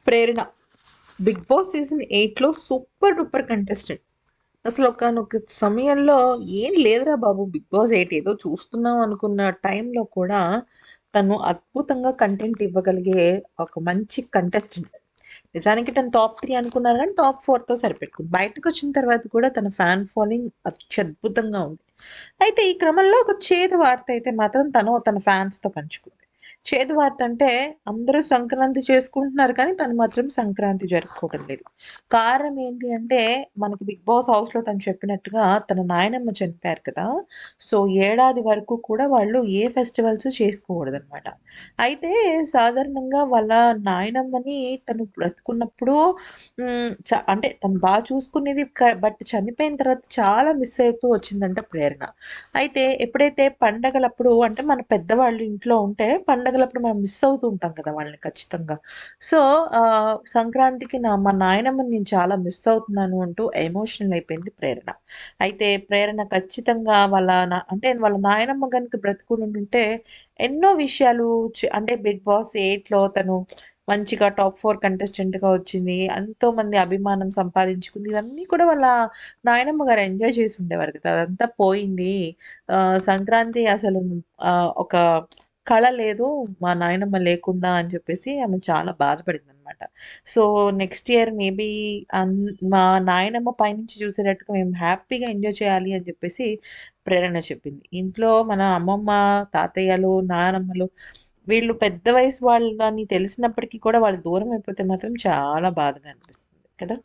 ప్రేరణ Bigg Boss season 8లో super duper contestant. అసలు ఒకానొక సమయంలో ఏం లేదురా బాబు, బిగ్ బాస్ 8 ఏదో చూస్తున్నాం అనుకున్న టైంలో కూడా తను అద్భుతంగా కంటెంట్ ఇవ్వగలిగే ఒక మంచి కంటెస్టెంట్. నిజానికి తను టాప్ 3 అనుకున్నారు కానీ టాప్ 4తో సరిపెట్టుకుంది. బయటకొచ్చిన తర్వాత కూడా తన ఫ్యాన్ ఫాలోయింగ్ అత్యద్భుతంగా ఉంది. అయితే ఈ క్రమంలో ఒక చేదు వార్త అయితే మాత్రం తను తన ఫ్యాన్స్‌తో పంచుకుంది. చేదు వార్త అంటే అందరూ సంక్రాంతి చేసుకుంటున్నారు కానీ తను మాత్రం సంక్రాంతి జరుపుకోవడం లేదు. కారణం ఏంటి అంటే మనకి 'బిగ్ బాస్' హౌస్‌లో తను చెప్పినట్టుగా తన నాయనమ్మ చనిపోయారు కదా! సో, ఏడాది వరకు కూడా వాళ్ళు ఏ ఫెస్టివల్స్ చేసుకోకూడదనమాట. అయితే సాధారణంగా వాళ్ళ నాయనమ్మని తను బ్రతికున్నప్పుడు అంటే తను చూసుకునేది బట్ చనిపోయిన తర్వాత చాలా మిస్ అవుతూ వచ్చిందంట ప్రేరణ. అయితే ఎప్పుడైతే పండగలప్పుడు అంటే మన పెద్దవాళ్ళు ఇంట్లో ఉంటే పండగలప్పుడు మనం మిస్ అవుతూ ఉంటాం కదా వాళ్ళని ఖచ్చితంగా. సో, సంక్రాంతికి మా నాయనమ్మని నేను చాలా మిస్ అవుతున్నాను అంటూ ఎమోషనల్ అయిపోయింది ప్రేరణ. అయితే ప్రేరణ ఖచ్చితంగా అంటే వాళ్ళ నాయనమ్మ గనుక బ్రతికుండుంటే ఎన్నో విషయాలు అంటే 'బిగ్ బాస్ 8లో తను మంచిగా టాప్ 4 కంటెస్టెంట్‌గా వచ్చింది. ఎంతోమంది అభిమానం సంపాదించుకుంది. ఇవన్నీ కూడా వాళ్ళ నాయనమ్మ గారు ఎంజాయ్ చేసి ఉండేవారు కదా! అదంతా పోయింది. సంక్రాంతి అసలు ఒక కళ లేదు మా నాయనమ్మ లేకుండా అని చెప్పేసి ఆమె చాలా బాధపడిందనమాట. సో, నెక్స్ట్ ఇయర్ మేబీ అన్ మా నాయనమ్మ పైనుంచి చూసేటట్టుగా మేము హ్యాపీగా ఎంజాయ్ చేయాలి అని చెప్పేసి ప్రేరణ చెప్పింది. ఇంట్లో మన అమ్మమ్మ, తాతయ్యలు, నానమ్మలు వీళ్ళు పెద్ద వయసు వాళ్ళు అని తెలిసినప్పటికీ కూడా వాళ్ళు దూరం అయిపోతే మాత్రం చాలా బాధగా అనిపిస్తుంది కదా!